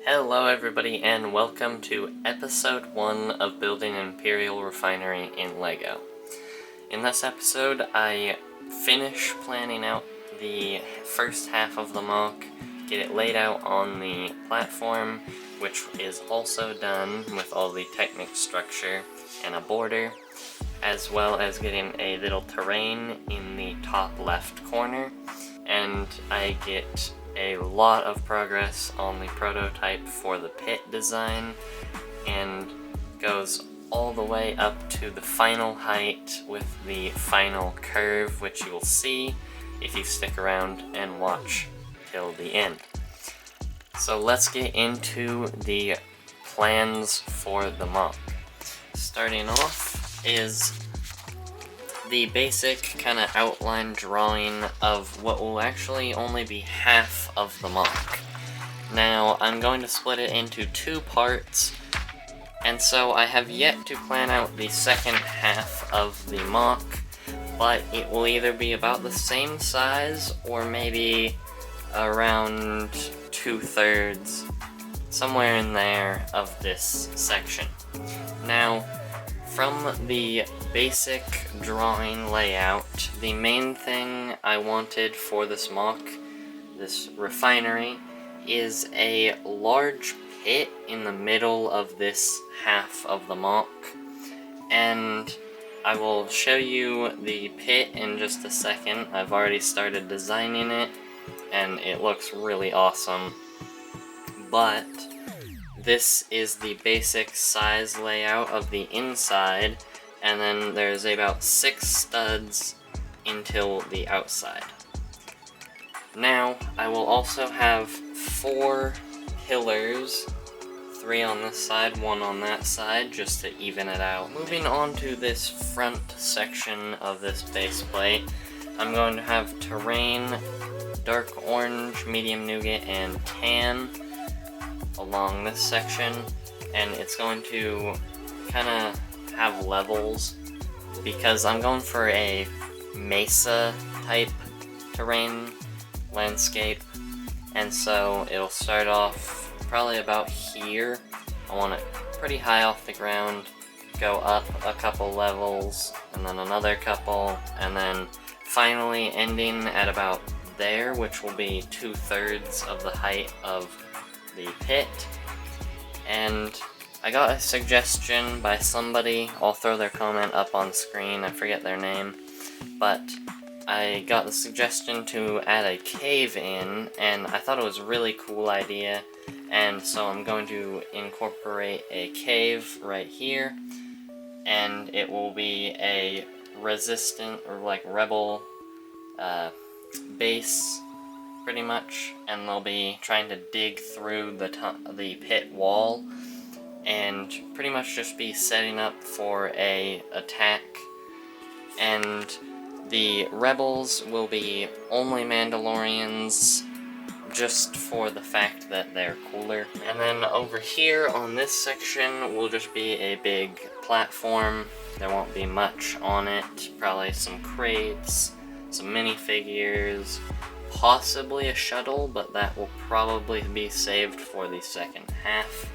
Hello everybody and welcome to episode 1 of building an Imperial Refinery in LEGO. In this episode I finish planning out the first half of the mock, get it laid out on the platform, which is also done with all the Technic structure and a border, as well as getting a little terrain in the top left corner, and I get a lot of progress on the prototype for the pit design, and goes all the way up to the final height with the final curve, which you will see if you stick around and watch till the end. So let's get into the plans for the mock. Starting off is the basic kind of outline drawing of what will actually only be half of the mock. Now, I'm going to split it into 2 parts, and so I have yet to plan out the second half of the mock, but it will either be about the same size or maybe around 2/3, somewhere in there of this section. Now, from the basic drawing layout, the main thing I wanted for this mock, this refinery, is a large pit in the middle of this half of the mock, and I will show you the pit in just a second. I've already started designing it, and it looks really awesome, but this is the basic size layout of the inside, and then there's about 6 studs until the outside. Now, I will also have 4 pillars, 3 on this side, 1 on that side, just to even it out. Moving on to this front section of this base plate, I'm going to have terrain, dark orange, medium nougat, and tan along this section, and it's going to kind of have levels because I'm going for a mesa type terrain landscape, and so it'll start off probably about here. I want it pretty high off the ground, go up a couple levels, and then another couple, and then finally ending at about there, which will be 2/3 of the height of the pit. And I got a suggestion by somebody, I'll throw their comment up on screen, I forget their name, but I got the suggestion to add a cave in, and I thought it was a really cool idea, and so I'm going to incorporate a cave right here, and it will be a resistant, or like rebel base, pretty much, and they'll be trying to dig through the pit wall, and pretty much just be setting up for a attack. And the rebels will be only Mandalorians, just for the fact that they're cooler. And then over here on this section will just be a big platform. There won't be much on it, probably some crates, some minifigures, possibly a shuttle, but that will probably be saved for the second half.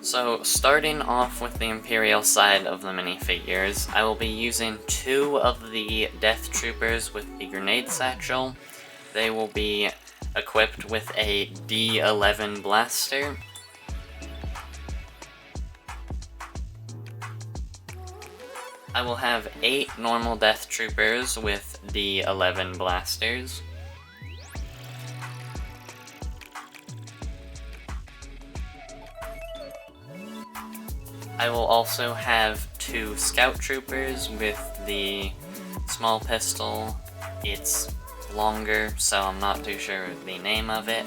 So, starting off with the Imperial side of the minifigures, I will be using 2 of the Death Troopers with the grenade satchel. They will be equipped with a D11 blaster. I will have 8 normal Death Troopers with D11 blasters. I will also have 2 Scout Troopers with the small pistol. It's longer, so I'm not too sure the name of it.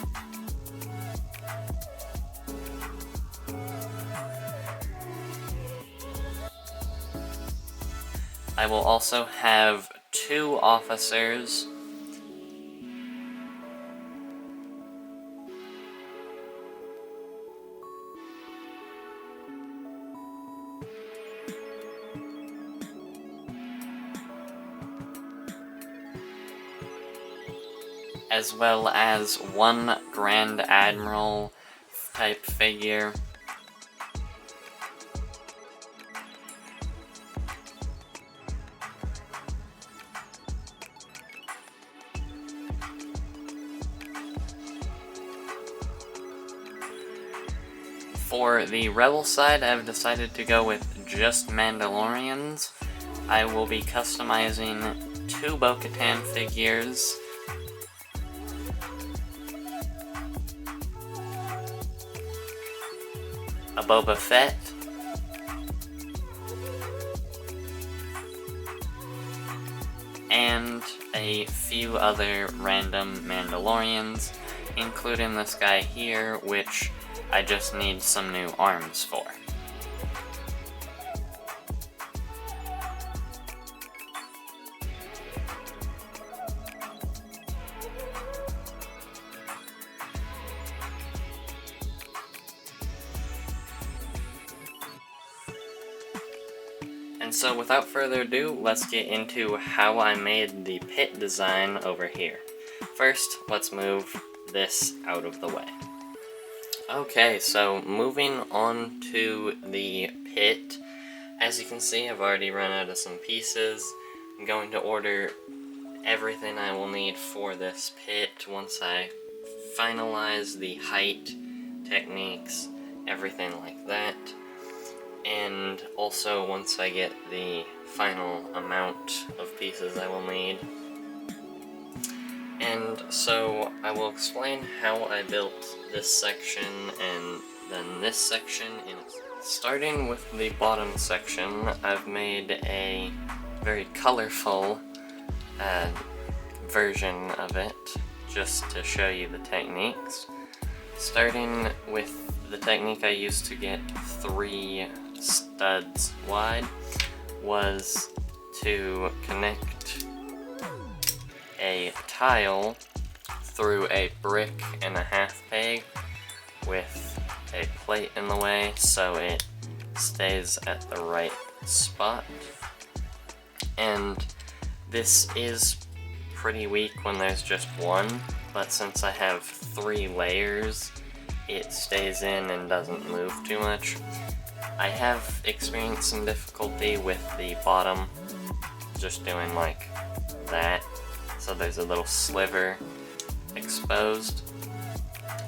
I will also have 2 officers. As well as 1 Grand Admiral type figure. For the Rebel side, I've decided to go with just Mandalorians. I will be customizing 2 Bo-Katan figures, a Boba Fett, and a few other random Mandalorians, including this guy here, which I just need some new arms for. And so without further ado, let's get into how I made the pit design over here. First, let's move this out of the way. Okay, so moving on to the pit. As you can see, I've already run out of some pieces. I'm going to order everything I will need for this pit once I finalize the height, techniques, everything like that. And also once I get the final amount of pieces I will need. And so I will explain how I built this section and then this section. Starting with the bottom section, I've made a very colorful version of it just to show you the techniques. Starting with the technique I used to get 3 studs wide was to connect a tile through a brick and a half peg with a plate in the way so it stays at the right spot. And this is pretty weak when there's just one, but since I have 3 layers, it stays in and doesn't move too much. I have experienced some difficulty with the bottom, just doing like that, so there's a little sliver exposed,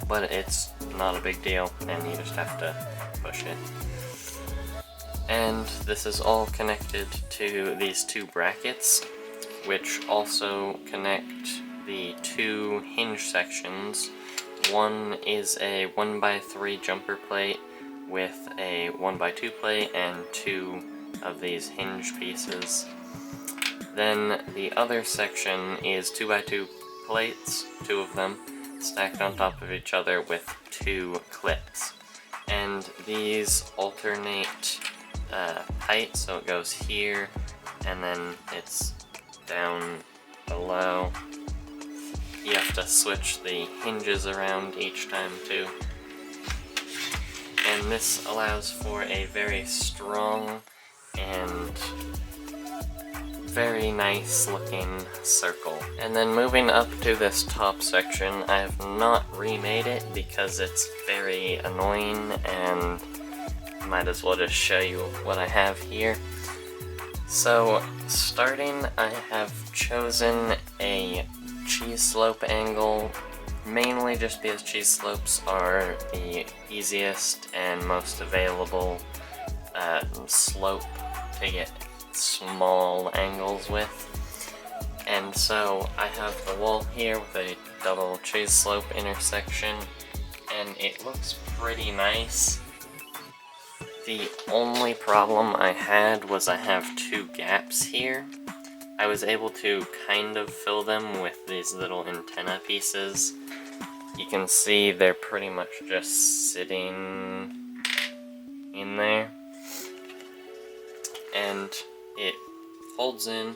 but it's not a big deal and you just have to push it. And this is all connected to these 2 brackets, which also connect the 2 hinge sections. One is a 1x3 jumper plate with a 1x2 plate and 2 of these hinge pieces. Then the other section is 2x2 plates, 2 of them, stacked on top of each other with 2 clips. And these alternate height, so it goes here and then it's down below. You have to switch the hinges around each time too. And this allows for a very strong and very nice looking circle. And then moving up to this top section, I have not remade it because it's very annoying and might as well just show you what I have here. So starting, I have chosen a cheese slope angle, mainly just because cheese slopes are the easiest and most available slope to get small angles with. And so I have the wall here with a double cheese slope intersection, and it looks pretty nice. The only problem I had was I have 2 gaps here. I was able to kind of fill them with these little antenna pieces. You can see they're pretty much just sitting in there. And it holds in,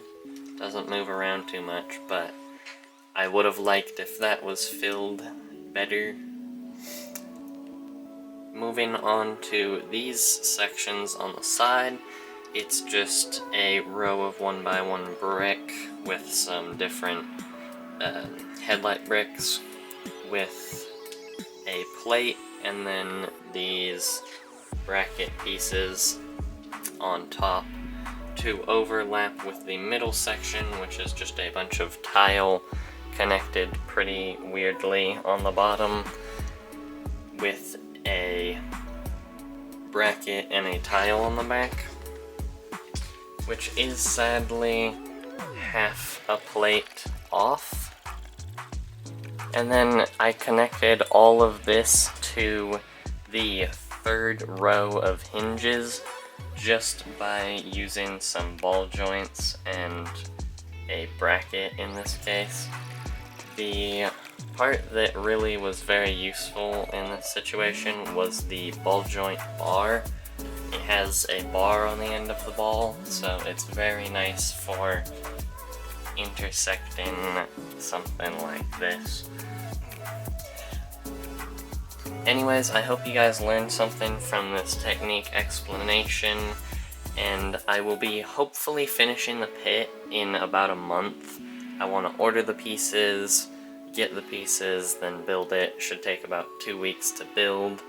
doesn't move around too much, but I would have liked if that was filled better. Moving on to these sections on the side, it's just a row of 1x1 brick with some different headlight bricks with a plate and then these bracket pieces on top to overlap with the middle section, which is just a bunch of tile connected pretty weirdly on the bottom with a bracket and a tile on the back, which is sadly half a plate off. And then I connected all of this to the third row of hinges just by using some ball joints and a bracket in this case. The part that really was very useful in this situation was the ball joint bar. It has a bar on the end of the ball, so it's very nice for intersecting something like this. Anyways, I hope you guys learned something from this technique explanation, and I will be hopefully finishing the pit in about a month. I want to order the pieces, get the pieces, then build it. Should take about 2 weeks to build.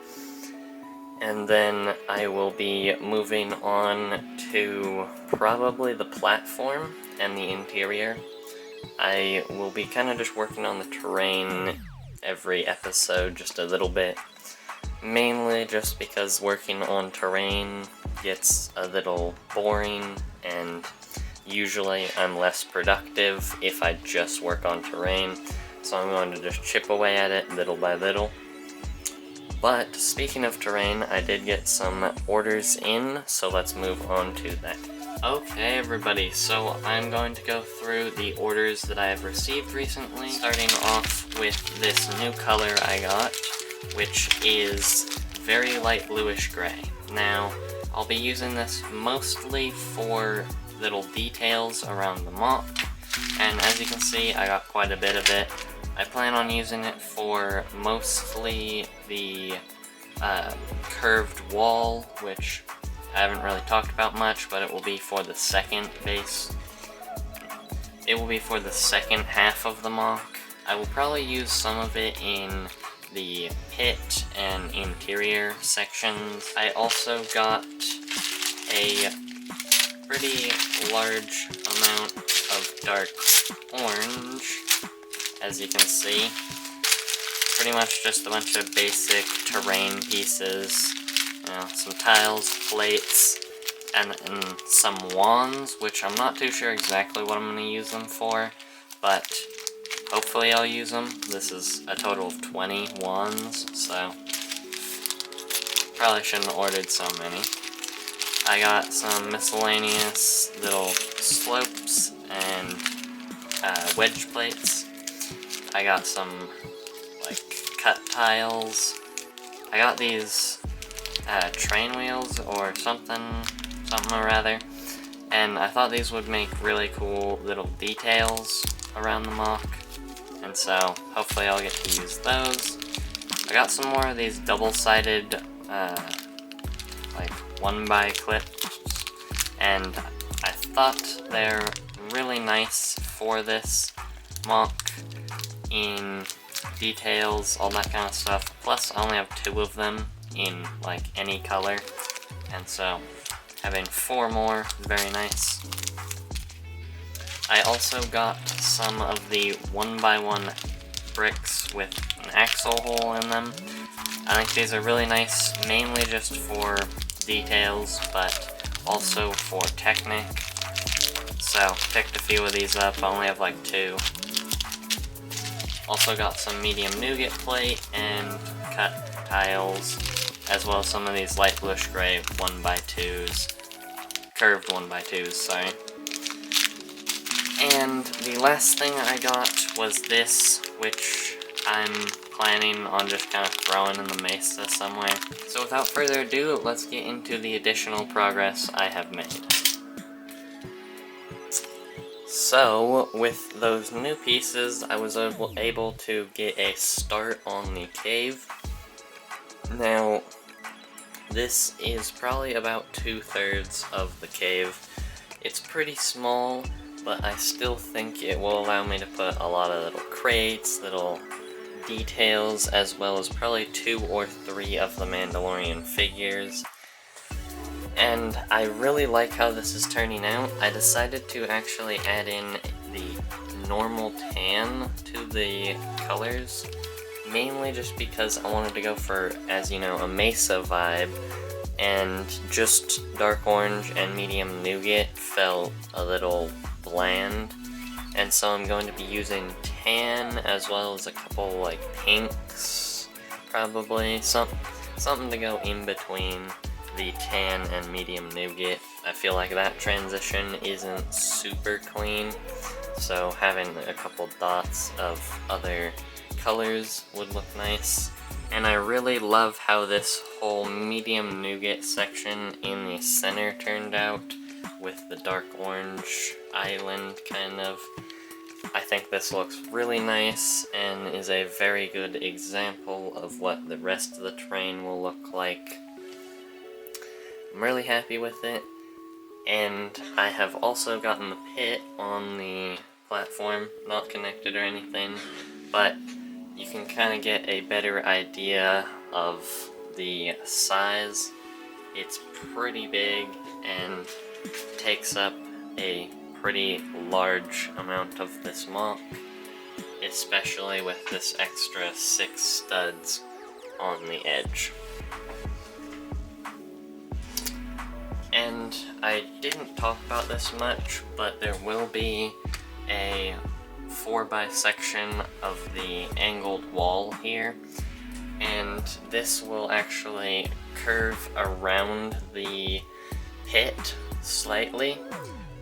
And then I will be moving on to probably the platform and the interior. I will be kind of just working on the terrain every episode just a little bit, mainly just because working on terrain gets a little boring, and usually I'm less productive if I just work on terrain, so I'm going to just chip away at it little by little. But speaking of terrain, I did get some orders in, so let's move on to that. Okay everybody, so I'm going to go through the orders that I have received recently, starting off with this new color I got, which is very light bluish gray. Now, I'll be using this mostly for little details around the mop, and as you can see, I got quite a bit of it. I plan on using it for mostly the curved wall, which I haven't really talked about much, but it will be for the second base. It will be for the second half of the mock. I will probably use some of it in the pit and interior sections. I also got a pretty large amount of dark orange, as you can see. Pretty much just a bunch of basic terrain pieces. You know, some tiles, plates, and some wands, which I'm not too sure exactly what I'm going to use them for, but hopefully I'll use them. This is a total of 20 wands, so probably shouldn't have ordered so many. I got some miscellaneous little slopes and wedge plates. I got some like cut tiles. I got these train wheels or something or rather, and I thought these would make really cool little details around the mock, and so hopefully I'll get to use those. I got some more of these double-sided like 1x clips, and I thought they're really nice for this mock in details, all that kind of stuff. Plus I only have 2 of them in like any color, and so having 4 more is very nice. I also got some of the 1x1 bricks with an axle hole in them. I think these are really nice, mainly just for details, but also for Technic. So picked a few of these up. I only have like 2. Also got some medium nougat plate and cut tiles, as well as some of these light bluish gray 1x2s, curved 1x2s, sorry. And the last thing I got was this, which I'm planning on just kind of throwing in the mesa somewhere. So without further ado, let's get into the additional progress I have made. So, with those new pieces, I was able to get a start on the cave. Now, this is probably about 2/3 of the cave. It's pretty small, but I still think it will allow me to put a lot of little crates, little details, as well as probably 2 or 3 of the Mandalorian figures. And I really like how this is turning out. I decided to actually add in the normal tan to the colors, mainly just because I wanted to go for, as you know, a Mesa vibe, and just dark orange and medium nougat felt a little bland, and so I'm going to be using tan as well as a couple like pinks, probably something to go in between the tan and medium nougat. I feel like that transition isn't super clean, so having a couple dots of other colors would look nice. And I really love how this whole medium nougat section in the center turned out with the dark orange island kind of. I think this looks really nice and is a very good example of what the rest of the terrain will look like. I'm really happy with it, and I have also gotten the pit on the platform, not connected or anything, but you can kind of get a better idea of the size. It's pretty big and takes up a pretty large amount of this MOC, especially with this extra 6 studs on the edge. And I didn't talk about this much, but there will be a 4x section of the angled wall here, and this will actually curve around the pit slightly.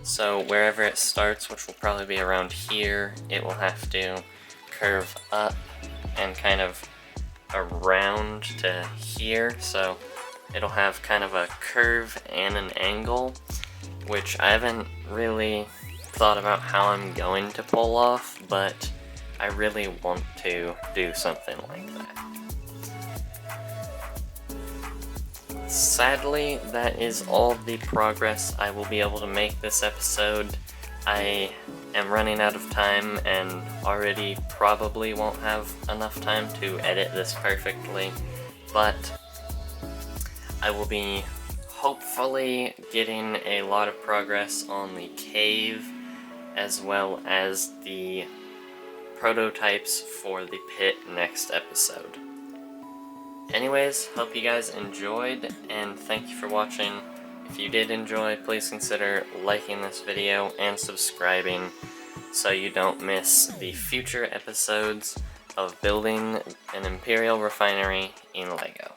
So wherever it starts, which will probably be around here, it will have to curve up and kind of around to here, so it'll have kind of a curve and an angle, which I haven't really thought about how I'm going to pull off, but I really want to do something like that. Sadly, that is all the progress I will be able to make this episode. I am running out of time and already probably won't have enough time to edit this perfectly, but I will be hopefully getting a lot of progress on the cave, as well as the prototypes for the pit next episode. Anyways, hope you guys enjoyed, and thank you for watching. If you did enjoy, please consider liking this video and subscribing so you don't miss the future episodes of building an Imperial refinery in LEGO.